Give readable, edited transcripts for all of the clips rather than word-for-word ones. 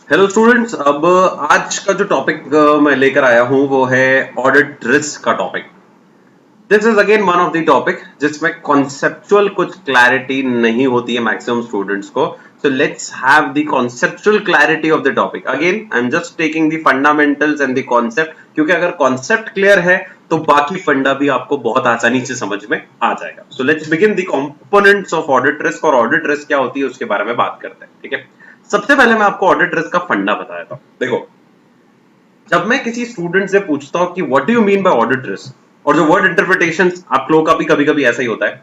Hello students. अब आज का जो टॉपिक मैं लेकर आया हूं वो है ऑडिट रिस्क का topic. This is again one of the topic जिसमें कॉन्सेप्चुअल कुछ क्लैरिटी नहीं होती है मैक्सिमम स्टूडेंट्स को। So let's have the conceptual clarity of the topic. Again I am just taking the fundamentals and the concept, क्योंकि अगर concept clear है तो बाकी फंडा भी आपको बहुत आसानी से समझ में आ जाएगा। So let's begin the components of audit risk, और ऑडिट रिस्क क्या होती है उसके बारे में बात करते हैं। ठीक है, सबसे पहले मैं आपको ऑडिट रिस्क का फंडा बताया था। देखो, जब मैं किसी स्टूडेंट से पूछता हूं कि what do you mean by audit risk, और जो वर्ड इंटरप्रिटेशन आप लोगों का भी कभी कभी ऐसा ही होता है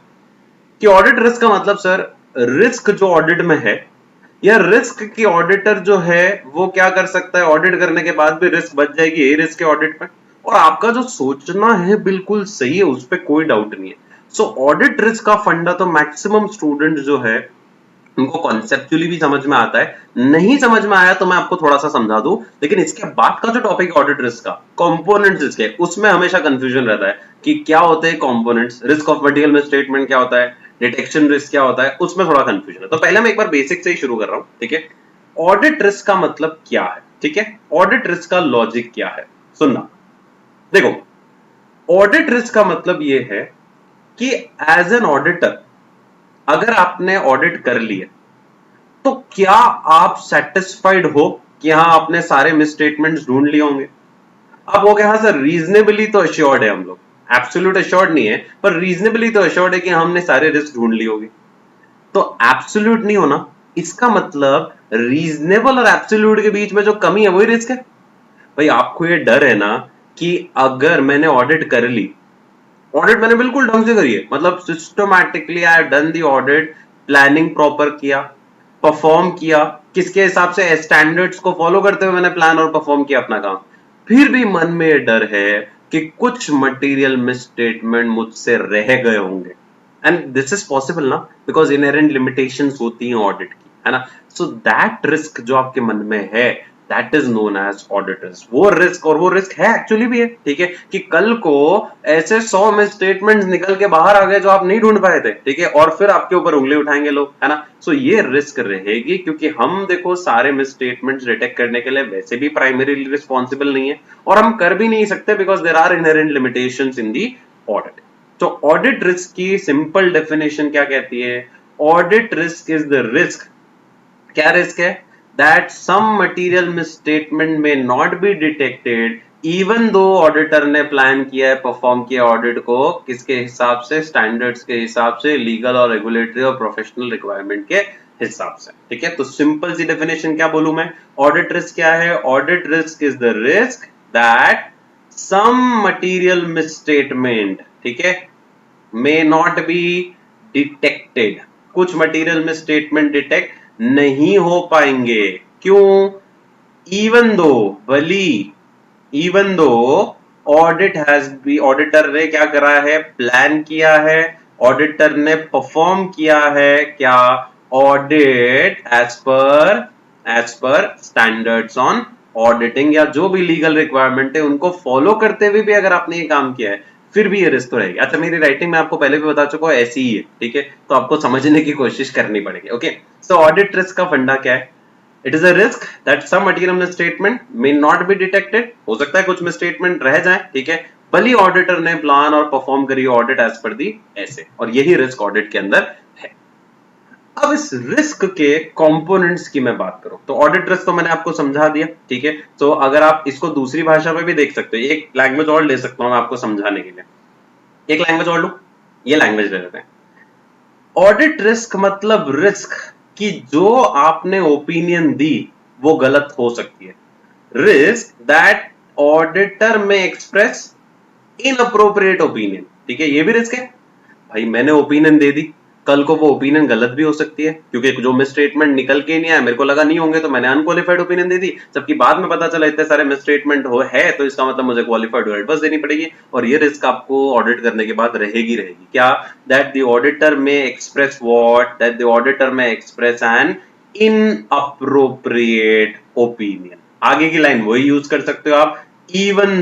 कि ऑडिट रिस्क का मतलब सर रिस्क जो ऑडिट में है, या रिस्क की ऑडिटर जो है वो क्या कर सकता है, ऑडिट करने के बाद भी रिस्क बच जाएगी यही रिस्क के ऑडिट में। और आपका जो सोचना है बिल्कुल सही है, उस पर कोई डाउट नहीं है। सो ऑडिट रिस्क का फंडा तो मैक्सिमम स्टूडेंट जो है उनको कॉन्सेप्चुअली भी समझ में आता है। नहीं समझ में आया तो मैं आपको थोड़ा सा समझा दूं, लेकिन इसके बाद का जो टॉपिक ऑडिट रिस्क का कंपोनेंट्स इसके, उसमें हमेशा कंफ्यूजन रहता है कि क्या होते हैं components, risk of material misstatement क्या होता है, डिटेक्शन रिस्क क्या होता है, उसमें थोड़ा कंफ्यूजन है। तो पहले मैं एक बार बेसिक से ही शुरू कर रहा हूं। ठीक है, ऑडिट रिस्क का मतलब क्या है, ठीक है, ऑडिट रिस्क का लॉजिक क्या है, सुनना। देखो, ऑडिट रिस्क का मतलब ये है कि एज एन ऑडिटर अगर आपने ऑडिट कर लिया तो क्या आप सेटिस्फाइड हो कि हाँ आपने सारे मिसस्टेटमेंट्स ढूंढ लिए होंगे। अब हो गया हाँ सर, रीजनेबली तो अश्योर्ड है हम लोग, एब्सोल्यूट अश्योर्ड नहीं है पर रीजनेबली तो अश्योर्ड है कि हमने सारे रिस्क ढूंढ लिए होंगे। तो एब्सोल्यूट नहीं होना, इसका मतलब रीजनेबल और एब्सोल्यूट के बीच में जो कमी है वही रिस्क है। भाई आपको ये डर है ना कि अगर मैंने ऑडिट कर ली, ऑडिट मैंने बिल्कुल ढंग से करी है, मतलब systematically I have done the audit, planning proper किया, परफॉर्म किया, किसके हिसाब से स्टैंडर्ड्स को फॉलो करते हुए मैंने प्लान और परफॉर्म किया अपना काम, फिर भी मन में ये डर है कि कुछ मटेरियल मिसस्टेटमेंट मुझसे रह गए होंगे। एंड दिस इज पॉसिबल ना, बिकॉज इनहेरेंट लिमिटेशंस होती हैं ऑडिट की, है ना। सो दैट रिस्क जो आपके मन में है, that is known as audit risk. वो रिस्क, और वो रिस्क है एक्चुअली भी है, ठीक है, कि कल को ऐसे 100 में स्टेटमेंट्स निकल के बाहर आ गए जो आप नहीं ढूंढ पाए थे, ठीक है, और फिर आपके ऊपर उंगली उठाएंगे लोग, है ना। सो ये रिस्क रहेगी, क्योंकि हम देखो सारे मिस स्टेटमेंट्स डिटेक्ट करने के लिए वैसे भी प्राइमरीली रिस्पॉन्सिबल नहीं है, और हम कर भी नहीं सकते because there are inherent limitations in the audit. तो ऑडिट रिस्क की सिंपल डेफिनेशन क्या कहती है? Audit risk is the risk, क्या रिस्क है? That some material misstatement may not be detected even though auditor ने प्लान किया है, परफॉर्म किया ऑडिट को किसके हिसाब से, स्टैंडर्ड्स के हिसाब से, लीगल और रेगुलेटरी और प्रोफेशनल रिक्वायरमेंट के हिसाब से। ठीक है, तो सिंपल सी डेफिनेशन क्या बोलूं मैं? ऑडिट रिस्क क्या है? Audit risk is the risk that some material misstatement, ठीक है, may not be detected, कुछ मटेरियल में स्टेटमेंट डिटेक्ट नहीं हो पाएंगे। क्यों? इवन दो, भली, even though audit has B, auditor ने क्या करा है, प्लान किया है, ऑडिटर ने परफॉर्म किया है क्या, audit as per standards on auditing, या जो भी लीगल रिक्वायरमेंट है उनको फॉलो करते हुए भी अगर आपने ये काम किया है, फिर भी ये रिस्क तो रहेगी। अच्छा, मेरी राइटिंग में आपको पहले भी बता चुका हूं ऐसी ही है, ठीक है, तो आपको समझने की कोशिश करनी पड़ेगी। ओके, सो ऑडिट रिस्क का फंडा क्या है? It is a risk that some material misstatement may not be detected, हो सकता है कुछ मिसस्टेटमेंट रह जाए, ठीक है, भली ऑडिटर ने प्लान और परफॉर्म करी ऑडिट एज पर दी ऐसे, और यही रिस्क ऑडिट के अंदर है। अब इस रिस्क के कंपोनेंट्स की मैं बात करूं तो ऑडिट रिस्क तो मैंने आपको समझा दिया, ठीक है। तो अगर आप इसको दूसरी भाषा में भी देख सकते हो, एक लैंग्वेज और ले सकता हूं मैं आपको समझाने के लिए, एक लैंग्वेज और लू, ये लैंग्वेज ले लेते हैं। ऑडिट रिस्क मतलब रिस्क कि जो आपने ओपिनियन दी वो गलत हो सकती है। रिस्क दैट ऑडिटर में एक्सप्रेस इनअप्रोप्रिएट ओपिनियन, ठीक है, ये भी रिस्क है। भाई मैंने ओपिनियन दे दी, कल को वो ओपिनियन गलत भी हो सकती है, क्योंकि जो मिसस्टेटमेंट निकल के नहीं आया, मेरे को लगा नहीं होंगे तो मैंने अनक्वालिफाइड ओपिनियन दे दी, जबकि बाद में पता चला इतने सारे मिसस्टेटमेंट हो है, तो इसका मतलब मुझे क्वालिफाइड एडवाइस देनी पड़ेगी, और ये रिस्क आपको ऑडिट करने के बाद रहेगी रहेगी। क्या? दैट द ऑडिटर में express what, that the auditor में एक्सप्रेस एन इनअप्रोप्रिएट ओपिनियन। आगे की लाइन वही यूज कर सकते हो आप, इवन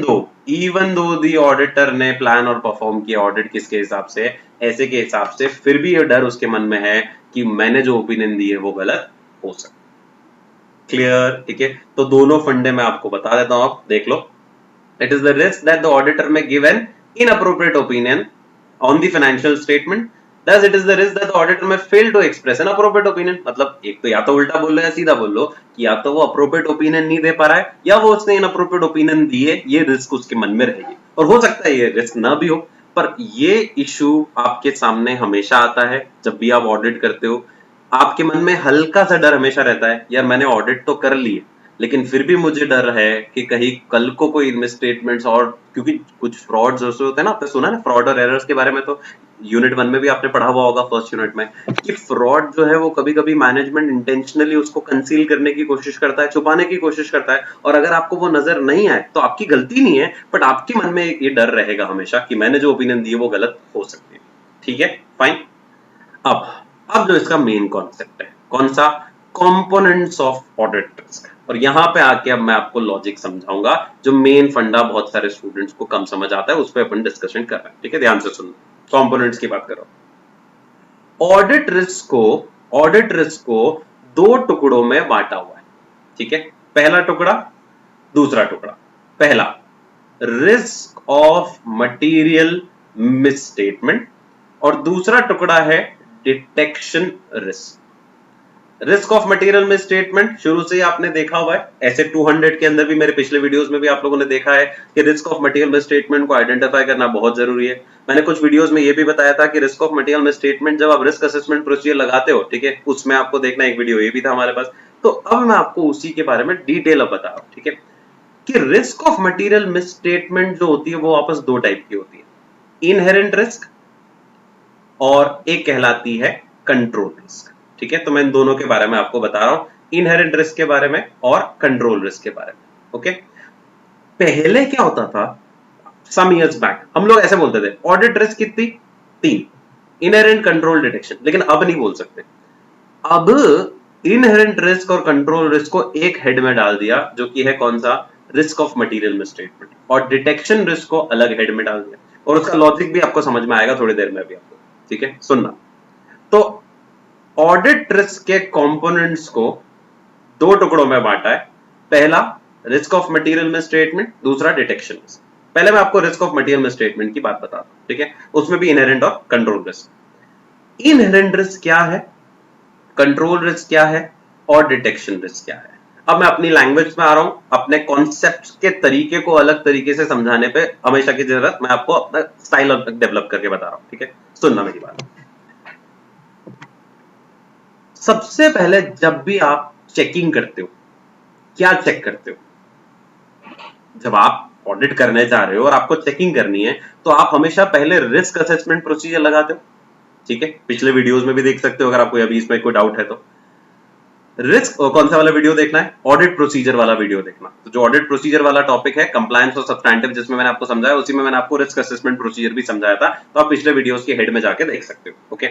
दो दी ऑडिटर ने प्लान और परफॉर्म किया ऑडिट किसके हिसाब से, ऐसे के हिसाब से, फिर भी ये डर उसके मन में है कि मैंने जो ओपिनियन दी है वो गलत हो सकता है। क्लियर? ठीक है, तो दोनों फंडे मैं आपको बता देता हूं, आप देख लो। It is the risk that the auditor may give an inappropriate opinion on the financial statement, thus it is the risk that the auditor may fail to express an appropriate opinion। मतलब एक तो या तो उल्टा बोल रहे हैं, सीधा बोल लो कि या तो वो अप्रोप्रिएट ओपिनियन नहीं दे पा रहा है या वो उसने इनअप्रोप्रिएट ओपिनियन दी है, ये रिस्क उसके मन में रहेगी। और हो सकता है ये रिस्क ना भी हो, पर ये इशू आपके सामने हमेशा आता है जब भी आप ऑडिट करते हो। आपके मन में हल्का सा डर हमेशा रहता है, यार मैंने ऑडिट तो कर ली है लेकिन फिर भी मुझे डर है कि कहीं कल को कोई मिसस्टेटमेंट्स, और क्योंकि कुछ फ्रॉड्स ऐसे होते हैं ना, आपने सुना है ना फ्रॉड और एरर्स के बारे में, तो यूनिट 1 में भी आपने पढ़ा हुआ होगा, फर्स्ट यूनिट में, कि फ्रॉड जो है वो कभी कभी मैनेजमेंट इंटेंशनली उसको कंसील करने की कोशिश करता है, छुपाने की कोशिश करता है, और अगर आपको वो नजर नहीं आए तो आपकी गलती नहीं है, बट आपके मन में ये डर रहेगा हमेशा कि मैंने जो ओपिनियन दी है वो गलत हो सकती है। ठीक है, फाइन। अब जो इसका मेन कॉन्सेप्ट है, कौन सा? Components of audit risk. और यहां पे आके अब मैं आपको लॉजिक समझाऊंगा, जो मेन फंडा बहुत सारे स्टूडेंट्स को कम समझ आता है, उस पर अपन डिस्कशन कर रहे हैं। ठीक है, ध्यान से सुनो, कंपोनेंट्स की बात करो। ऑडिट रिस्क को दो टुकड़ों में बांटा हुआ है। ठीक है, पहला टुकड़ा, दूसरा टुकड़ा। पहला, रिस्क ऑफ मटेरियल मिसस्टेटमेंट, और दूसरा टुकड़ा है detection risk. Risk of material में स्टेटमेंट शुरू से ही आपने देखा हुआ है, ऐसे 200 के अंदर भी, मेरे पिछले वीडियोस में भी आप लोगों ने देखा है कि रिस्क ऑफ मटेरियल में स्टेटमेंट को आइडेंटिफाई करना बहुत जरूरी है। मैंने कुछ वीडियोस में ये भी बताया था कि रिस्क ऑफ मटेरियल में स्टेटमेंट जब आप रिस्क असेसमेंट प्रोसीजर लगाते हो, ठीक है, उसमें आपको देखना, एक वीडियो ये भी था हमारे पास। तो अब मैं आपको उसी के बारे में डिटेल अब बता रहा हूं। ठीक है, कि risk of material miss statement जो होती है वो वापस दो टाइप की होती है, इनहेरेंट रिस्क और एक कहलाती है कंट्रोल रिस्क। ठीक है, तो मैं इन दोनों के बारे में आपको बता रहा हूं, इनहेरेंट रिस्क के बारे में और कंट्रोल रिस्क के बारे में। ओके, पहले क्या होता था, सम इयर्स बैक हम लोग ऐसे बोलते थे ऑडिट रिस्क कितनी? 3, इनहेरेंट, कंट्रोल, डिटेक्शन। लेकिन अब नहीं बोल सकते, अब इनहेरेंट रिस्क और कंट्रोल रिस्क को एक हेड में डाल दिया, जो कि है कौन सा? Risk of material misstatement. और डिटेक्शन रिस्क को अलग हेड में डाल दिया, और उसका लॉजिक भी आपको समझ में आएगा थोड़ी देर में भी आपको। ठीक है, सुनना। तो ऑडिट रिस्क के कंपोनेंट्स को दो टुकड़ों में बांटा है, पहला रिस्क ऑफ मटेरियल मिसस्टेटमेंट, दूसरा डिटेक्शन रिस्क। पहले मैं आपको रिस्क ऑफ मटेरियल मिसस्टेटमेंट की बात बताता हूं। ठीक है, उसमें भी इनहेरेंट और कंट्रोल रिस्क। इनहेरेंट रिस्क क्या है, कंट्रोल रिस्क क्या है, और डिटेक्शन रिस्क क्या है? अब मैं अपनी लैंग्वेज में आ रहा हूं, अपने कॉन्सेप्ट के तरीके को अलग तरीके से समझाने पे हमेशा की जरूरत, मैं आपको अपना स्टाइल डेवलप करके बता रहा हूं। ठीक है, सुनना मेरी बात। सबसे पहले जब भी आप चेकिंग करते हो, क्या चेक करते हो? जब आप ऑडिट करने जा रहे हो और आपको चेकिंग करनी है, तो आप हमेशा पहले रिस्क असेसमेंट प्रोसीजर लगाते हो। ठीक है, पिछले वीडियोस में भी देख सकते हो अगर आपको अभी इसमें कोई डाउट है तो। रिस्क कौन सा वाला वीडियो देखना है? ऑडिट प्रोसीजर वाला वीडियो देखना। तो जो ऑडिट प्रोसीजर वाला टॉपिक है, कंप्लायंस और सब्सटैंटिव, जिसमें मैंने आपको समझाया, उसी में मैंने आपको रिस्क असेसमेंट प्रोसीजर भी समझाया था, तो आप पिछले वीडियोस के हेड में जाके देख सकते हो। ओके,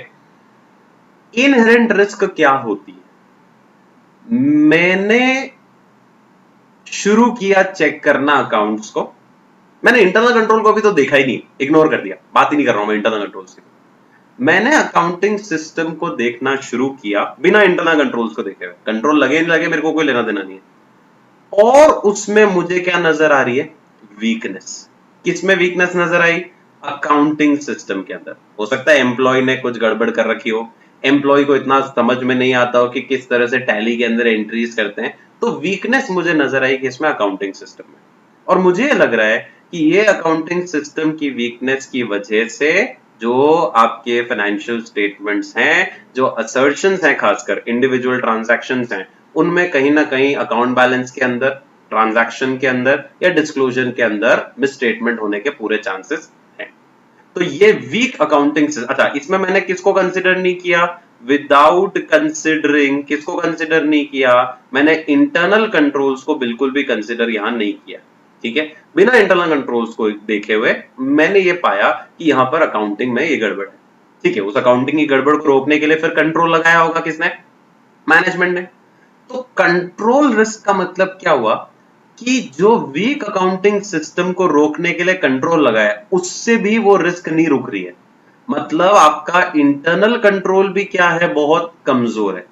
इनहेरेंट रिस्क क्या होती है? मैंने शुरू किया चेक करना अकाउंट्स को, मैंने इंटरनल कंट्रोल को अभी तो देखा ही नहीं, इग्नोर कर दिया, बात ही नहीं कर रहा हूं मैं इंटरनल कंट्रोल्स की। मैंने अकाउंटिंग सिस्टम को देखना शुरू किया बिना इंटरनल कंट्रोल्स को देखे हुए। कंट्रोल लगे नहीं लगे मेरे को कोई लेना देना नहीं है। और उसमें मुझे क्या नजर आ रही है? वीकनेस। किसमें वीकनेस नजर आई? अकाउंटिंग सिस्टम के अंदर। हो सकता है एम्प्लॉय ने कुछ गड़बड़ कर रखी हो, एम्प्लॉय को इतना समझ में नहीं आता हो कि किस तरह से टैली के अंदर एंट्रीज करते हैं, तो वीकनेस मुझे नजर आई कि इसमें अकाउंटिंग सिस्टम में। और मुझे लग रहा है कि ये अकाउंटिंग सिस्टम की वीकनेस की वजह से जो आपके फाइनेंशियल स्टेटमेंट्स हैं, जो असर्शंस हैं, खासकर इंडिविजुअल ट्रांजैक्शंस हैं, उनमें कहीं ना कहीं अकाउंट बैलेंस के अंदर, ट्रांजैक्शन के अंदर या डिस्क्लोजर के अंदर मिसस्टेटमेंट होने के पूरे चांसेस हैं। तो ये वीक अकाउंटिंग सिस्टम। अच्छा, इसमें मैंने किसको कंसिडर नहीं किया? विदाउट कंसिडरिंग, किसको कंसिडर नहीं किया? मैंने इंटरनल कंट्रोल्स को बिल्कुल भी कंसिडर यहां नहीं किया। ठीक है, बिना इंटरनल कंट्रोल्स को देखे हुए मैंने ये पाया कि यहां पर अकाउंटिंग में ये गड़बड़ है। ठीक है, उस अकाउंटिंग की गड़बड़ को रोकने के लिए फिर कंट्रोल लगाया होगा किसने? मैनेजमेंट ने। तो कंट्रोल रिस्क का मतलब क्या हुआ कि जो वीक अकाउंटिंग सिस्टम को रोकने के लिए कंट्रोल लगाया, उससे भी वो रिस्क नहीं रुक रही है। मतलब आपका इंटरनल कंट्रोल भी क्या है? बहुत कमजोर है।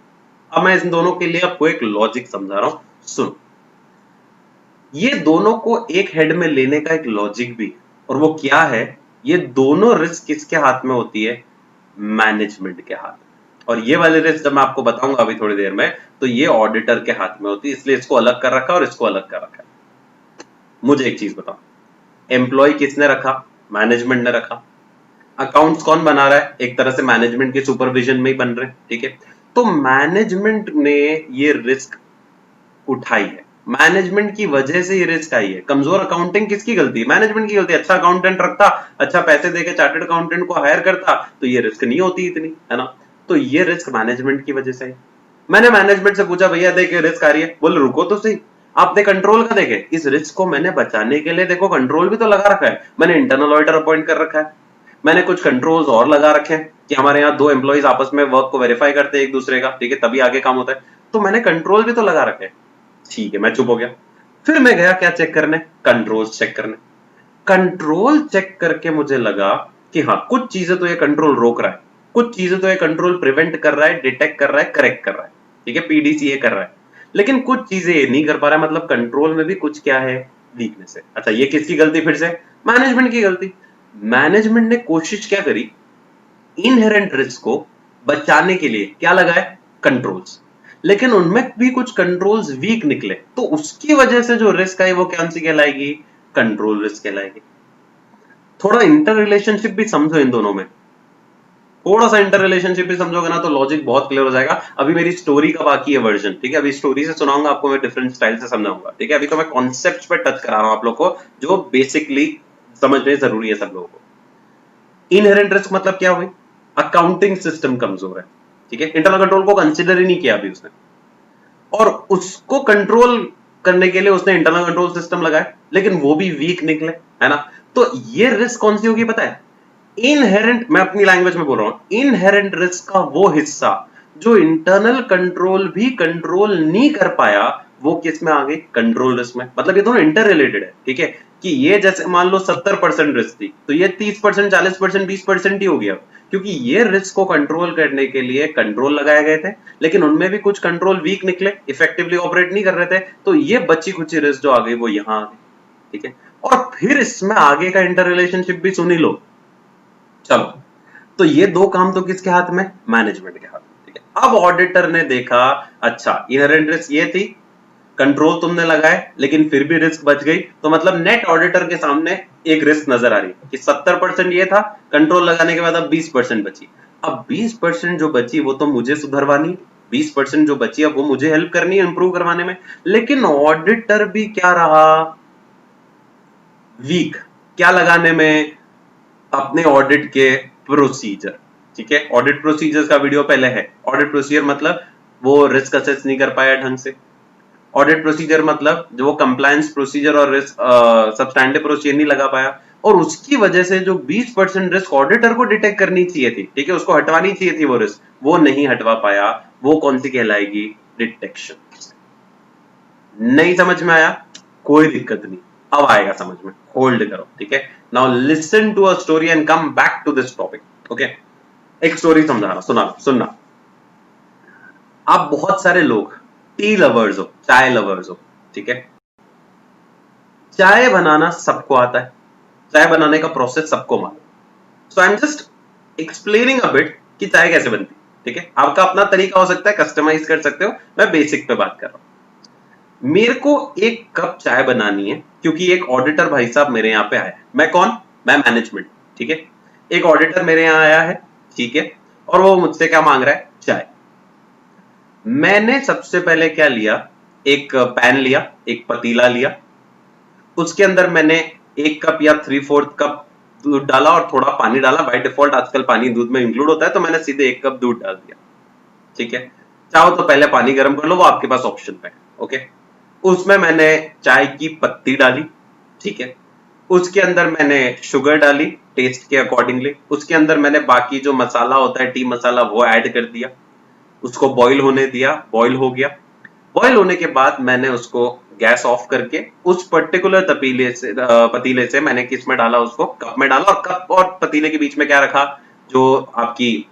अब मैं इन दोनों के लिए आपको एक लॉजिक समझा रहा हूं, सुनो। ये दोनों को एक हेड में लेने का एक लॉजिक भी, और वो क्या है, ये दोनों रिस्क किसके हाथ में होती है, मैनेजमेंट के हाथ में। और ये वाली रिस्क जब मैं आपको बताऊंगा अभी थोड़ी देर में, तो ये ऑडिटर के हाथ में होती है, इसलिए इसको अलग कर रखा है और इसको अलग कर रखा है। मुझे एक चीज बताओ, एम्प्लॉय किसने रखा, मैनेजमेंट ने रखा। अकाउंट्स कौन बना रहा है, एक तरह से मैनेजमेंट के सुपरविजन में ही बन रहे हैं, ठीक है। तो मैनेजमेंट ने ये रिस्क उठाई है, मैनेजमेंट की वजह से ये रिस्क आई है। कमजोर अकाउंटिंग किसकी गलती है, मैनेजमेंट की गलती है। अच्छा अकाउंटेंट रखता, अच्छा पैसे देके चार्टर्ड अकाउंटेंट को हायर करता, तो ये रिस्क नहीं होती इतनी, है ना। तो ये रिस्क मैनेजमेंट की वजह से है। मैंने मैनेजमेंट से पूछा, भैया देखे रिस्क आ रही है, बोले रुको तो सही, आपने कंट्रोल का देखे, इस रिस्क को मैंने बचाने के लिए देखो कंट्रोल भी तो लगा रखा है, मैंने इंटरनल ऑडिटर अपॉइंट कर रखा है, मैंने कुछ कंट्रोल्स और लगा रखे हैं कि हमारे यहाँ दो एम्प्लॉइज आपस में वर्क को वेरीफाई करते हैं एक दूसरे का, ठीक है, तभी आगे काम होता है। तो मैंने कंट्रोल भी तो लगा रखे हैं। ठीक है, मैं चुप हो गया। फिर मैं गया क्या चेक करने, कंट्रोल्स चेक करने। कंट्रोल चेक करके मुझे लगा कि हाँ, कुछ चीजें तो ये कंट्रोल रोक रहा है, कुछ चीजें तो ये कंट्रोल प्रिवेंट कर रहा है, डिटेक्ट कर रहा है, करेक्ट कर रहा है, ठीक है, पीडीसीए कर रहा है। लेकिन कुछ चीजें ये नहीं कर पा रहा है, मतलब कंट्रोल में भी कुछ क्या है, वीकनेस है। अच्छा, ये किसकी गलती फिर से, मैनेजमेंट की गलती। मैनेजमेंट ने कोशिश क्या करी, इनहेरेंट रिस्क को बचाने के लिए क्या लगाए, कंट्रोल्स। लेकिन उनमें भी कुछ कंट्रोल्स वीक निकले, तो उसकी वजह से जो रिस्क आई वो कौन सी कहलाएगी, कंट्रोल रिस्क कहलाएगी। थोड़ा इंटर रिलेशनशिप भी समझो इन दोनों में, थोड़ा सा इंटर रिलेशनशिप भी समझोगे ना तो लॉजिक बहुत क्लियर हो जाएगा। अभी मेरी स्टोरी का बाकी है वर्जन, ठीक है, अभी स्टोरी से सुनाऊंगा आपको, मैं डिफरेंट स्टाइल से समझाऊंगा, ठीक है। अभी तो मैं कॉन्सेप्ट पे टच करा रहा हूं आप लोग को, जो बेसिकली समझने जरूरी है सब लोगों को। इनहेरेंट रिस्क मतलब क्या हुई, अकाउंटिंग सिस्टम कमजोर है, ठीक है, इंटरनल कंट्रोल को कंसिडर ही नहीं किया अभी उसने, और उसको कंट्रोल करने के लिए उसने इंटरनल कंट्रोल सिस्टम लगाया, लेकिन वो भी वीक निकले, है ना। तो ये रिस्क कौन सी होगी पता है, इनहेरेंट, मैं अपनी लैंग्वेज में बोल रहा हूं, इनहेरेंट रिस्क का वो हिस्सा जो इंटरनल कंट्रोल भी कंट्रोल नहीं कर पाया, वो किस में आ गई, कंट्रोल रिस्क में। मतलब ये दोनों इंटर रिलेटेड है, ठीक है, कि ये जैसे मान लो 70% रिस्क थी, तो ये 30%, 40%, 20% ही हो गया, क्योंकि ये रिस्क को कंट्रोल करने के लिए कंट्रोल लगाए गए थे, लेकिन उनमें भी कुछ कंट्रोल वीक निकले, इफेक्टिवली ऑपरेट नहीं कर रहे थे, तो ये बची खुची रिस्क जो आ गई वो यहां आ गई, ठीक है। और फिर इसमें आगे का इंटर रिलेशनशिप भी सुन ही लो। चलो, तो ये दो काम तो किसके हाथ में, मैनेजमेंट के हाथ में, ठीक है। अब ऑडिटर ने देखा, अच्छा इनहेरेंट रिस्क ये थी, कंट्रोल तुमने लगाए लेकिन फिर भी रिस्क बच गई, तो मतलब नेट ऑडिटर के सामने एक रिस्क नजर आ रही है कि 70% ये था, कंट्रोल लगाने के बाद अब 20% बची। अब 20% जो बची वो तो मुझे सुधरवानी, 20% जो बची अब वो मुझे हेल्प करनी है इंप्रूव करवाने में। लेकिन ऑडिटर भी क्या रहा, वीक, क्या लगाने में, अपने ऑडिट के प्रोसीजर, ठीक है। ऑडिट प्रोसीजर्स का वीडियो पहले है। ऑडिट प्रोसीजर मतलब वो रिस्क असेस नहीं कर पाया ढंग से, ऑडिट प्रोसीजर मतलब जो वो कंप्लायंस प्रोसीजर और रिस्क सबस्टैंडर्ड प्रोसीजर नहीं लगा पाया, और उसकी वजह से जो 20% रिस्क ऑडिटर को डिटेक्ट करनी चाहिए थी, ठीक है, उसको हटवानी चाहिए थी वो रिस्क, वो नहीं हटवा पाया, वो कौन सी कहलाएगी, डिटेक्शन। नहीं समझ में आया, कोई दिक्कत नहीं, अब आएगा समझ में, होल्ड करो, ठीक है। Now listen to a story and come back to this topic, okay. एक स्टोरी समझा रहा, सुनना। आप बहुत सारे लोग टी लवर्स हो, चाय लवर्स हो, ठीक है। चाय बनाना सबको आता है, चाय बनाने का प्रोसेस सबको मालूम। So I am just explaining a bit कि चाय कैसे बनती, ठीक है। आपका अपना तरीका हो सकता है, कस्टमाइज कर सकते हो, मैं बेसिक पे बात कर रहा हूं। मेरे को एक कप चाय बनानी है, क्योंकि एक ऑडिटर भाई साहब मेरे यहाँ पे आया है। मैं कौन, मैं मैनेजमेंट, ठीक है। एक ऑडिटर मेरे यहाँ आया है, ठीक है, और वो मुझसे क्या मांग रहा है, चाय। मैंने सबसे पहले क्या लिया, एक पैन लिया, एक पतीला लिया, उसके अंदर मैंने 1 कप या 3/4 कप दूध डाला और थोड़ा पानी डाला। बाय डिफॉल्ट आजकल पानी दूध में इंक्लूड होता है, तो मैंने सीधे 1 कप दूध डाल दिया, ठीक है। चाहो तो पहले पानी गर्म कर लो, वो आपके पास ऑप्शन पे है, ओके। उसमें मैंने चाय की पत्ती डाली, ठीक है। उसके अंदर मैंने शुगर डाली टेस्ट के अकॉर्डिंगली, उसके अंदर मैंने बाकी जो मसाला होता है टी मसाला वो ऐड कर दिया, उसको बॉईल होने दिया, बॉईल हो गया। बॉईल होने के बाद मैंने उसको गैस ऑफ करके उस पर्टिकुलर पतीले से मैंने किस में डाला, उसको कप में डाला, और कप और पतीले के बीच में क्या रखा, जो आपकी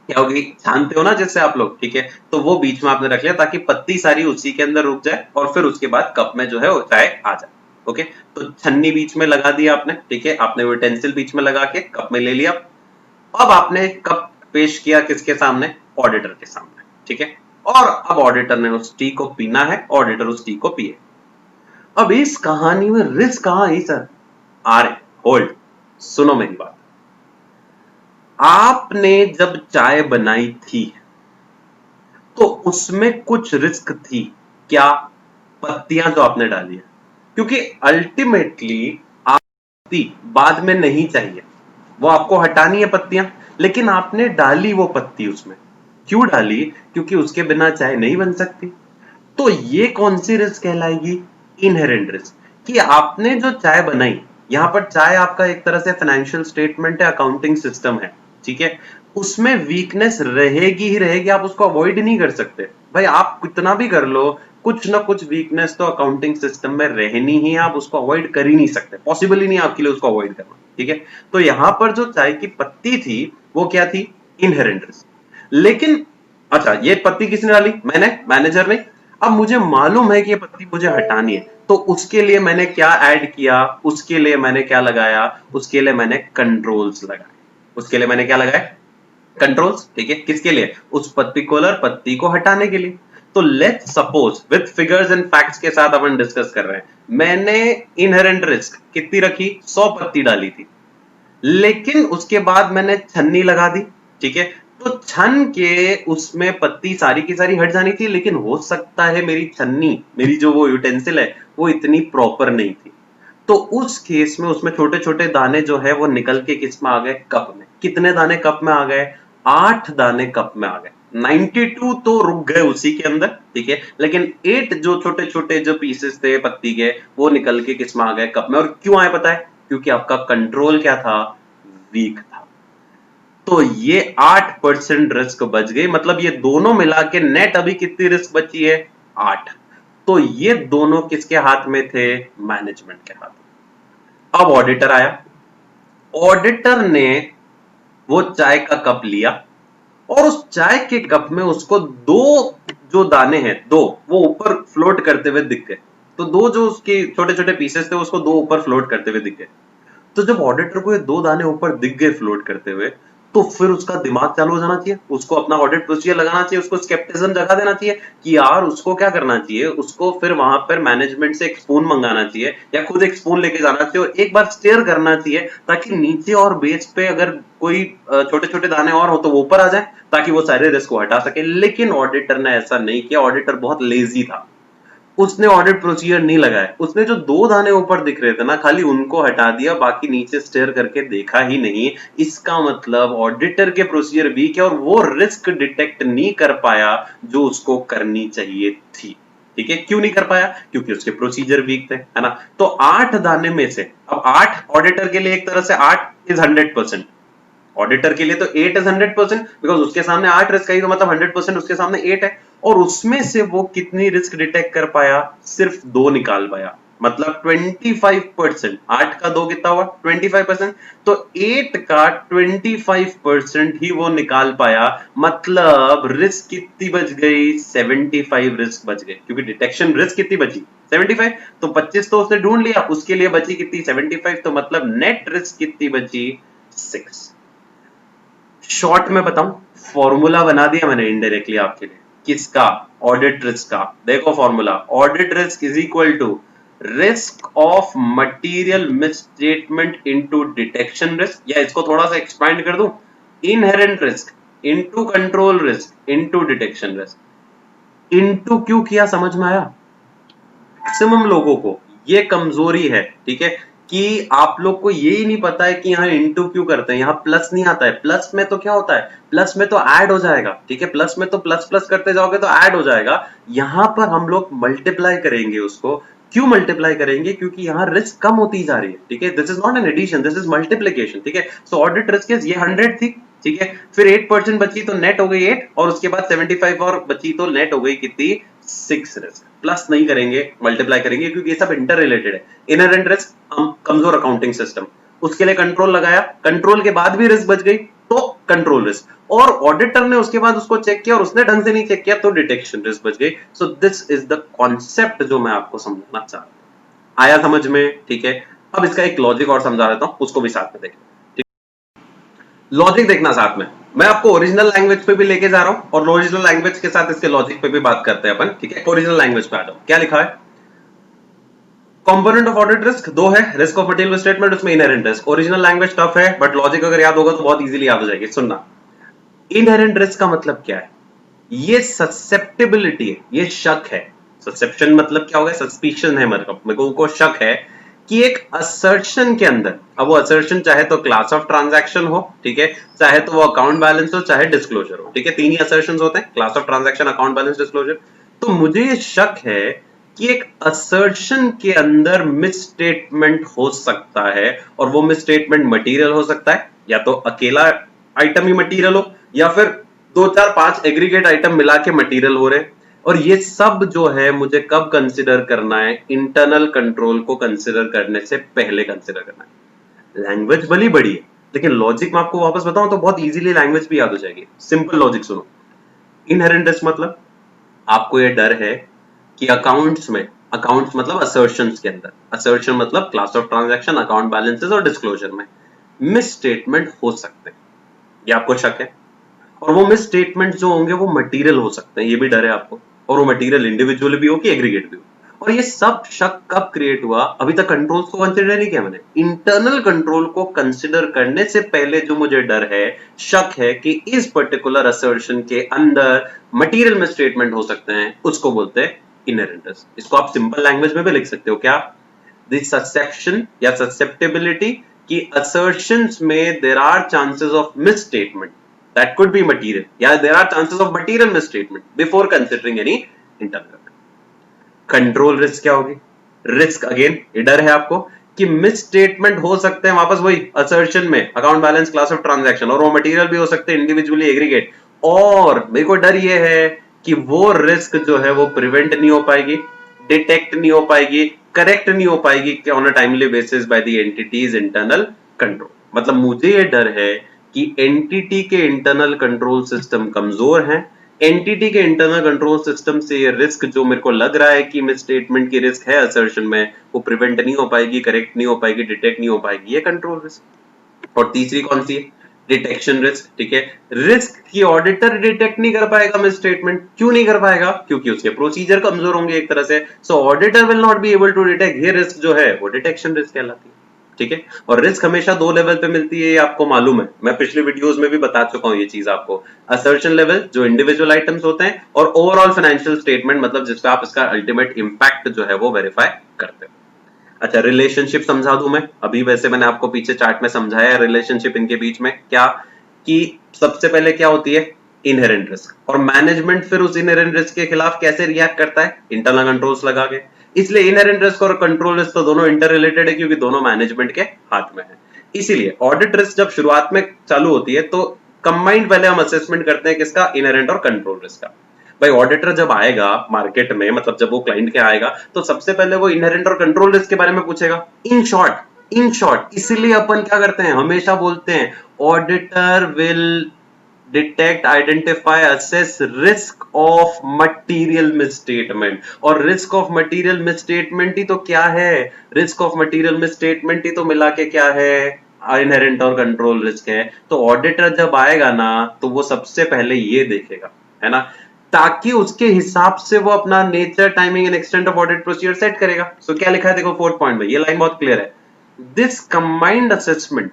क्या होगी, जानते हो ना जिससे आप लोग, ठीक है। तो वो बीच में आपने रख लिया ताकि पत्ती सारी उसी के अंदर रुक जाए और फिर उसके बाद कप में जो है वो चाय आ जाए। ओके, तो छन्नी बीच में लगा दिया आपने, ठीक है, आपने यूटेंसिल बीच में लगा के कप में ले लिया। अब आपने कप पेश किया किसके सामने, ऑडिटर के सामने, ठीक है। और अब ऑडिटर ने उस टी को पीना है, ऑडिटर उस टी को पिए। अब इस कहानी में रिस्क कहां है सर, आ रहे, होल्ड, सुनो मेरी बात। आपने जब चाय बनाई थी तो उसमें कुछ रिस्क थी क्या, पत्तियां जो आपने डाली है, क्योंकि अल्टीमेटली आप पत्ती बाद में नहीं चाहिए, वो आपको हटानी है पत्तियां, लेकिन आपने डाली वो पत्ती उसमें, क्यों डाली, क्योंकि उसके बिना चाय नहीं बन सकती। तो ये कौन सी रिस्क कहलाएगी, इनहेरेंट रिस्क, कि आपने जो चाय बनाई, यहां पर चाय आपका एक तरह से फाइनेंशियल स्टेटमेंट है, अकाउंटिंग सिस्टम है, ठीक है, उसमें वीकनेस रहेगी ही रहेगी, आप उसको अवॉइड नहीं कर सकते भाई, आप कितना भी कर लो, कुछ ना कुछ वीकनेस तो अकाउंटिंग सिस्टम में रहनी ही है, आप उसको अवॉइड कर ही नहीं सकते, पॉसिबल ही नहीं आपके लिए उसको अवॉइड करना, ठीक है। तो यहां पर जो चाय की पत्ती थी वो क्या थी, इनहेरेंट रिस्क। लेकिन अच्छा, ये पत्ती किसने डाली, मैंने, मैनेजर ने। अब मुझे मालूम है कि ये पत्ती मुझे हटानी है, तो उसके लिए मैंने क्या ऐड किया, उसके लिए मैंने क्या लगाया, उसके लिए मैंने कंट्रोल्स लगाए, उसके लिए मैंने क्या लगाया, कंट्रोल्स, ठीक है, किसके लिए, उस पर्टिकुलर पत्ती को हटाने के लिए। तो let's suppose with figures and facts के साथ अपन डिस्कस कर रहे हैं, मैंने इनहेरेंट रिस्क कितनी रखी, 100 पत्ती डाली थी, लेकिन उसके बाद मैंने छन्नी लगा दी, ठीक है। तो छन के उसमें पत्ती सारी की सारी हट जानी थी, लेकिन हो सकता है मेरी छन्नी, मेरी जो वो यूटेंसिल है वो इतनी प्रॉपर नहीं थी, तो उस केस में उसमें छोटे छोटे दाने जो है वो निकल के किस में आ गए, कप में। कितने दाने कप में आ गए, 8 दाने कप में आ गए। 92 तो रुक गए उसी के अंदर, ठीक है, लेकिन 8 जो छोटे छोटे जो पीसेस थे पत्ती के, वो निकल के किस में आ गए, कप में। और क्यों आए पता है, क्योंकि आपका कंट्रोल क्या था, वीक था। तो ये 8% रिस्क बच गई, मतलब ये दोनों मिला के नेट अभी कितनी रिस्क बची है, 8। तो ये दोनों किसके हाथ में थे, मैनेजमेंट के हाथ में। अब ऑडिटर आया, ऑडिटर ने वो चाय का कप लिया और उस चाय के कप में उसको दो जो दाने हैं, दो वो ऊपर फ्लोट करते हुए दिख गए। तो दो जो उसके छोटे छोटे पीसेस थे उसको दो ऊपर फ्लोट करते हुए दिख गए। तो जब ऑडिटर को ये दो दाने ऊपर दिख गए फ्लोट करते हुए, तो फिर उसका दिमाग चालू हो जाना चाहिए, उसको अपना ऑडिट प्रोसीजर लगाना चाहिए, उसको स्केप्टिज्म जगा देना चाहिए कि यार उसको क्या करना चाहिए, उसको फिर वहां पर मैनेजमेंट से एक स्पून मंगाना चाहिए या खुद एक स्पून लेके जाना चाहिए और एक बार स्टेयर करना चाहिए, ताकि नीचे और बेस पे अगर कोई छोटे छोटे दाने और हो तो वो ऊपर आ जाए, ताकि वो सारे रिस्क को हटा सके। लेकिन ऑडिटर ने ऐसा नहीं किया, ऑडिटर बहुत लेजी था, उसने ऑडिट प्रोसीजर नहीं लगाया, उसने जो दो दाने ऊपर दिख रहे थे ना, खाली उनको हटा दिया, बाकी नीचे स्टेयर करके देखा ही नहीं। इसका मतलब ऑडिटर के प्रोसीजर वीक है और वो रिस्क डिटेक्ट नहीं कर पाया जो उसको करनी चाहिए थी, ठीक है। क्यों नहीं कर पाया, क्योंकि उसके प्रोसीजर वीक थे, है ना। तो 8 दाने में से, अब 8 ऑडिटर के लिए एक तरह से 8 इज 100%, ऑडिटर के लिए तो 8 इज 100%, बिकॉज उसके सामने 8 रिस्क आई, तो मतलब 100% उसके सामने 8 है। और उसमें से वो कितनी रिस्क डिटेक्ट कर पाया, सिर्फ 2 निकाल पाया, मतलब 25%। 8 का 2 कितना हुआ, 25%। तो 8 का 25% ही वो निकाल पाया, मतलब रिस्क कितनी बच गई, 75 रिस्क बच गए, क्योंकि डिटेक्शन रिस्क कितनी बची, 75। तो 25 तो उसने ढूंढ लिया, उसके लिए बची कितनी, 75। तो मतलब नेट रिस्क कितनी बची, 6। शॉर्ट में बताऊं, फॉर्मूला बना दिया मैंने इनडायरेक्टली आपके लिए, किसका, ऑडिट रिस्क का। देखो formula, audit risk is equal to risk of material misstatement into detection risk, या इसको थोड़ा सा एक्सपांड कर दूं, inherent risk into control risk into detection risk. Into क्यों किया, समझ में आया। मैक्सिमम लोगों को ये कमजोरी है, ठीक है, कि आप लोग को ये ही नहीं पता है कि यहाँ इंटू क्यों करते हैं, यहाँ प्लस नहीं आता है। प्लस में तो क्या होता है, प्लस में तो ऐड हो जाएगा, ठीक है, प्लस में तो प्लस प्लस करते जाओगे तो ऐड हो जाएगा। यहाँ पर हम लोग मल्टीप्लाई करेंगे उसको, क्यों मल्टीप्लाई करेंगे, क्योंकि यहाँ रिस्क कम होती जा रही है, ठीक है। This is not an addition, this is multiplication, ठीक है। सो ऑडिट रिस्क ये 100 थी, ठीक है, फिर 8% बची तो नेट हो गई 8, और उसके बाद 75 और बची तो नेट हो गई कितनी, 6 रिस्क। प्लस नहीं करेंगे, मल्टीप्लाई करेंगे, क्योंकि ये सब इंटर रिलेटेड है। इनहेरेंट रिस्क, हम कमजोर अकाउंटिंग सिस्टम, उसके लिए कंट्रोल लगाया, कंट्रोल के बाद भी रिस्क बच गई, तो कंट्रोल रिस्क। और ऑडिटर ने उसके बाद उसको चेक किया और उसने ढंग से नहीं चेक किया तो डिटेक्शन रिस्क बच गई। So this is the concept जो मैं आपको समझाना चाहता हूं। आया समझ में? ठीक है। अब इसका एक लॉजिक और समझा देता हूं, उसको भी साथ में देखें। लॉजिक देखना साथ में, मैं आपको ओरिजिनल लैंग्वेज पे भी लेके जा रहा हूं और ओरिजिनल लैंग्वेज के साथ इसके लॉजिक पे भी बात करते हैं अपन। ठीक है, ओरिजिनल लैंग्वेज पे आ जाओ। क्या लिखा है? कंपोनेंट ऑफ ऑडिट रिस्क दो है, रिस्क ऑफ मटेरियल स्टेटमेंट, उसमें inherent risk. Original language tough है बट लॉजिक अगर याद होगा तो बहुत इजीली याद हो जाएगी। सुनना, इनहेरेंट रिस्क का मतलब क्या है? ये ससेप्टेबिलिटी है, ये शक है। ससेप्शन मतलब क्या होगा? सस्पिशन है, मतलब मेरे को शक है कि एक असर्शन के अंदर, अब वो असर्शन चाहे तो क्लास ऑफ ट्रांजैक्शन हो, ठीक है, चाहे तो वो अकाउंट बैलेंस हो, चाहे डिस्क्लोजर हो, ठीक है, तीन ही असर्शंस होते हैं, class of transaction, account balance, disclosure. तो मुझे ये शक है कि एक असर्शन के अंदर मिसस्टेटमेंट हो सकता है और वो मिसस्टेटमेंट मटेरियल हो सकता है, या तो अकेला आइटम ही मटेरियल हो या फिर दो चार पांच एग्रीगेट आइटम मिला के मटेरियल हो रहे हैं। और ये सब जो है मुझे कब कंसिडर करना है? इंटरनल कंट्रोल को कंसिडर करने से पहले कंसिडर करना है। लैंग्वेज भली बड़ी है लेकिन लॉजिक में आपको वापस बताऊं तो बहुत इजीली लैंग्वेज भी याद हो जाएगी। सिंपल लॉजिक सुनो। इनहेरेंट रिस्क मतलब आपको ये डर है कि अकाउंट्स में, अकाउंट्स मतलब असर्शंस के अंदर, असर्शन मतलब class of transaction, account balances और डिस्क्लोजर में मिस स्टेटमेंट हो सकते हैं, ये आपको शक है। और वो मिस स्टेटमेंट जो होंगे वो मटेरियल हो सकते हैं, ये भी डर है आपको। और वो मटेरियल इंडिविजुअल भी हो कि एग्रीगेट भी हो। और ये सब शक कब क्रिएट हुआ? अभी तक कंट्रोल्स को कंसिडर नहीं किया मैंने। इंटरनल कंट्रोल को कंसिडर करने से पहले जो मुझे डर है, शक है कि इस पर्टिकुलर असर्शन के अंदर मटेरियल में स्टेटमेंट हो सकते हैं, उसको बोलते हैं इनहेरेंट रिस्क। इसको आप सिंपल लैंग्वेज में भी लिख सकते हो। क्या? द ससेप्शन या ससेप्टेबिलिटी कि assertions में there are chances of misstatement that could be material, या there are chances of material misstatement before considering any internal control. Risk क्या होगी? रिस्क अगेन ये डर है आपको कि मिस स्टेटमेंट हो सकते हैं, वापस वही असर्शन में, account balance, class of transaction, और वो मटेरियल भी हो सकते हैं इंडिविजुअली, एग्रीगेट। और मेरे को डर ये है कि वो रिस्क जो है वो प्रिवेंट नहीं हो पाएगी, डिटेक्ट नहीं हो पाएगी, करेक्ट नहीं हो पाएगी on a timely basis by the entities internal control. मतलब मुझे ये डर है कि एंटिटी के इंटरनल कंट्रोल सिस्टम कमजोर हैं। एंटिटी के इंटरनल कंट्रोल सिस्टम से ये रिस्क जो मेरे को लग रहा है कि मिस स्टेटमेंट की रिस्क है असर्शन में, वो प्रिवेंट नहीं हो पाएगी, करेक्ट नहीं हो पाएगी, डिटेक्ट नहीं हो पाएगी, ये कंट्रोल रिस्क। और तीसरी कौन सी है? Detection risk. ठीक है, रिस्क की ऑडिटर डिटेक्ट नहीं कर पाएगा मिस स्टेटमेंट। क्यों नहीं कर पाएगा? क्योंकि उसके प्रोसीजर कमजोर होंगे एक तरह से। So auditor will not be able to detect. ये रिस्क जो है वो डिटेक्शन रिस्क कहलाती है। ठीक है, और रिस्क हमेशा दो लेवल पे मिलती है, ये आपको मालूम है, मैं पिछले वीडियोस में भी बता चुका हूं ये चीज आपको। असर्शन लेवल जो इंडिविजुअल आइटम्स होते हैं, और ओवरऑल फाइनेंशियल स्टेटमेंट मतलब जिसपे आप इसका अल्टीमेट इंपैक्ट जो है वो वेरीफाई करते हो। अच्छा, रिलेशनशिप समझा दूं मैं अभी, वैसे मैंने आपको पीछे चार्ट में समझाया रिलेशनशिप इनके बीच में। क्या कि सबसे पहले क्या होती है? Inherent risk. और मैनेजमेंट फिर उस इनहेरेंट रिस्क के खिलाफ कैसे रिएक्ट करता है? इंटरनल कंट्रोल्स लगा के। इसलिए इनहेरेंट रिस्क और कंट्रोल रिस्क तो दोनों इंटर रिलेटेड है क्योंकि दोनों मैनेजमेंट के हाथ में है। इसीलिए ऑडिट रिस्क जब शुरुआत में चालू होती है तो कंबाइंड पहले हम असेसमेंट करते हैं किसका? इनहेरेंट और कंट्रोल रिस्क का। भाई ऑडिटर जब आएगा मार्केट में, मतलब जब वो क्लाइंट के आएगा तो सबसे पहले वो इनहेरेंट और कंट्रोल रिस्क के बारे में पूछेगा। इन शॉर्ट इसीलिए अपन क्या करते हैं, हमेशा बोलते हैं auditor will detect, identify, assess risk of material misstatement. और रिस्क ऑफ मटीरियल मिसस्टेटमेंट ही तो क्या है? रिस्क ऑफ मटीरियल मिसस्टेटमेंट ही तो मिला के क्या है? इनहेरेंट और कंट्रोल रिस्क है। तो ऑडिटर जब आएगा ना तो वो सबसे पहले ये देखेगा, है ना, ताकि उसके हिसाब से वो अपना nature, timing and extent of audit procedure set करेगा। सो क्या लिखा है देखो फोर्थ पॉइंट में, ये लाइन बहुत क्लियर है। दिस कंबाइंड असेसमेंट,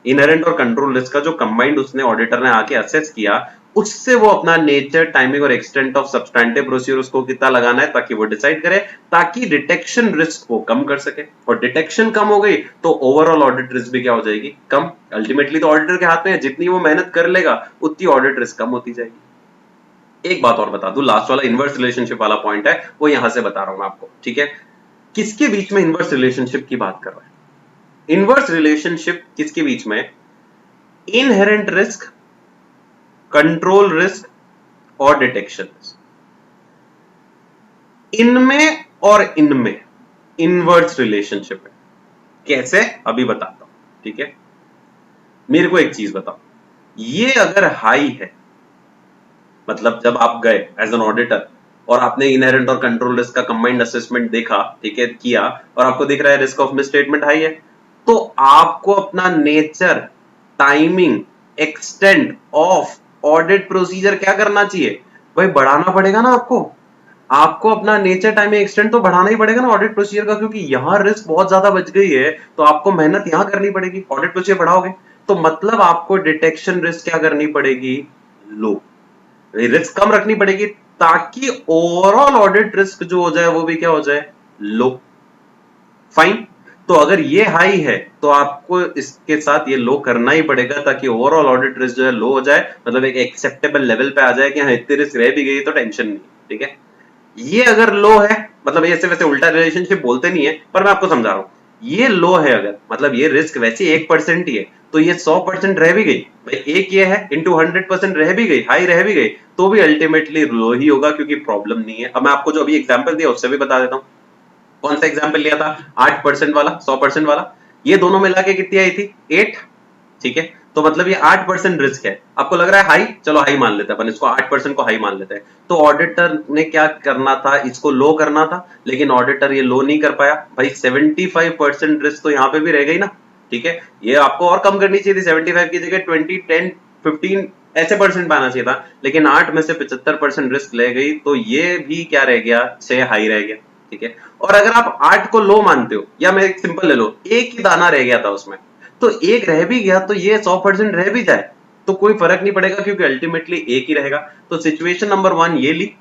इनहेरेंट और कंट्रोल रिस्क का जो कंबाइंड उसने ऑडिटर ने आके असेस किया, उससे वो अपना नेचर, टाइमिंग और एक्सटेंट ऑफ सब्सटैंटिव प्रोसीजर उसको कितना लगाना है ताकि वो डिसाइड करे, ताकि डिटेक्शन रिस्क को कम कर सके। और डिटेक्शन कम हो गई तो ओवरऑल ऑडिट रिस्क भी क्या हो जाएगी? कम। अल्टीमेटली तो ऑडिटर के हाथ में है, जितनी वो मेहनत कर लेगा उतनी ऑडिट रिस्क कम होती जाएगी। एक बात और बता दूं, लास्ट वाला इनवर्स रिलेशनशिप वाला पॉइंट है, वो यहां से बता रहा हूं मैं आपको। ठीक है, किसके बीच में इनवर्स रिलेशनशिप की बात कर रहा है? इनवर्स रिलेशनशिप किसके बीच में? इनहेरेंट रिस्क, कंट्रोल रिस्क और डिटेक्शन रिस्क, इनमें और इनमें इनवर्स रिलेशनशिप है। कैसे? अभी बताता हूं। ठीक है, मेरे को एक चीज बताओ, ये अगर हाई है, मतलब जब आप गए एज एन ऑडिटर और आपने इनहेरेंट और कंट्रोल रिस्क का कंबाइंड असेसमेंट देखा, ठीक है, किया, और आपको दिख रहा है रिस्क ऑफ मिसस्टेटमेंट हाई है, तो आपको अपना nature, timing, extent of audit procedure क्या करना चाहिए भाई? बढ़ाना पड़ेगा ना आपको। आपको अपना नेचर, टाइमिंग, एक्सटेंट तो बढ़ाना ही पड़ेगा ना ऑडिट प्रोसीजर का, क्योंकि यहाँ रिस्क बहुत ज्यादा बच गई है, तो आपको मेहनत यहाँ करनी पड़ेगी। ऑडिट प्रोसीजर बढ़ाओगे तो मतलब आपको डिटेक्शन रिस्क क्या करनी पड़ेगी? लो, रिस्क कम रखनी पड़ेगी, ताकि ओवरऑल ऑडिट रिस्क जो हो जाए वो भी क्या हो जाए? लो। फाइन। तो अगर ये हाई है तो आपको इसके साथ ये लो करना ही पड़ेगा, ताकि ओवरऑल ऑडिट रिस्क जो है लो हो जाए, मतलब एक एक्सेप्टेबल लेवल पे आ जाए कि हाँ इतनी रिस्क रह भी गई तो टेंशन नहीं। ठीक है, ये अगर लो है, मतलब ऐसे वैसे उल्टा रिलेशनशिप बोलते नहीं है, पर मैं आपको समझा रहा हूं, ये लो है अगर, मतलब ये रिस्क वैसे 1% ही है, तो ये 100% रह भी गई भाई, एक ये है इंटू 100% रह भी गई, हाई रह भी गई, तो भी अल्टीमेटली लो ही होगा, क्योंकि प्रॉब्लम नहीं है। अब मैं आपको जो अभी एग्जाम्पल दिया उससे भी बता देता हूँ। कौन सा एग्जाम्पल लिया था? 8% वाला, 100% वाला। ये दोनों मिला के कितनी आई थी? 8। ठीक है, तो मतलब ये 8% रिस्क है। आपको लग रहा है हाई, चलो हाई मान लेते हैं अपन इसको, 8% को हाई मान लेते हैं। तो ऑडिटर ने क्या करना था? इसको लो करना था, लेकिन ऑडिटर ये लो नहीं कर पाया भाई। 75% रिस्क तो यहाँ पे भी रह गई ना। ठीक है, ये आपको और कम करनी चाहिए थी, 75 की जगह 20, 10, 15 ऐसे परसेंट पाना चाहिए था, लेकिन 8 में से 75% रिस्क ले गई, तो ये भी क्या रह गया? 6 हाई रह गया। ठीक है, और अगर आप 8 को लो मानते हो, या मैं एक सिंपल ले लो, एक ही दाना रह गया था उसमें, तो एक रह भी गया तो ये 100% रह भी जाए तो कोई फर्क नहीं पड़ेगा, क्योंकि अल्टीमेटली एक ही रहेगा। तो सिचुएशन नंबर 1 ये ली,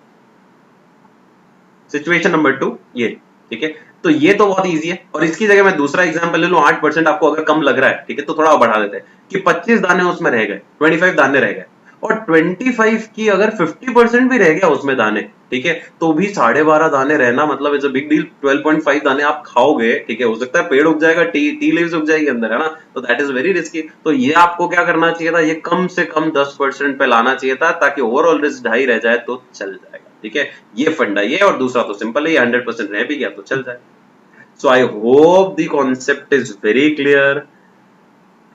सिचुएशन नंबर 2 ये। ठीक है, तो ये तो बहुत इजी है, और इसकी जगह मैं दूसरा एग्जांपल ले लूं। 8% आपको अगर कम लग रहा है, ठीक है, तो थोड़ा और बढ़ा देते हैं कि 25 दाने उसमें रह गए, 25 दाने रह गए, और 25 की अगर 50% भी रह गया उसमें दाने, ठीक है, तो भी 12.5 दाने रहना मतलब इज अ बिग डील। 12.5 दाने आप खाओगे, ठीक है, हो सकता है पेड़ उग जाएगा, टी लीव्स उग जाएगी अंदर, है ना, तो दैट इज वेरी रिस्की। तो ये आपको क्या करना चाहिए था? ये कम से कम 10% पे लाना चाहिए था, ताकि ओवरऑल रिस्क ढाई रह जाए तो चल जाएगा। ठीक है, ये फंडा ये, और दूसरा तो सिंपल है, ये 100% रह भी गया तो चल जाए। So I hope the concept is very clear.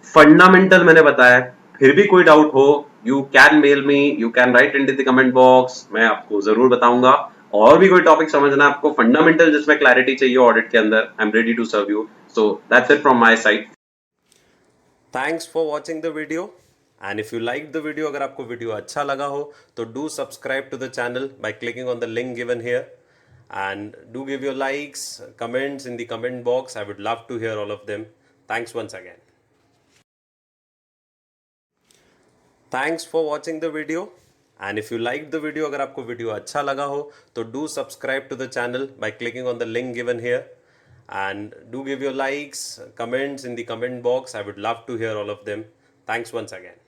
Fundamental मैंने बताया, फिर भी कोई डाउट हो, you can mail me, you can write in the comment box, मैं आपको जरूर बताऊंगा। और भी कोई टॉपिक समझना है आपको, फंडामेंटल जिसमें क्लैरिटी चाहिए ऑडिट के अंदर, I am ready to serve you. So that's it from my side. Thanks for watching the video, and if you like the video, अगर आपको वीडियो अच्छा लगा हो तो do subscribe to the channel by clicking on the link given here, and do give your likes, comments in the comment box. I would love to hear all of them. Thanks once again. Thanks for watching the video, and if you liked the video, अगर आपको video अच्छा लगा हो तो do subscribe to the channel by clicking on the link given here, and do give your likes, comments in the comment box. I would love to hear all of them. Thanks once again.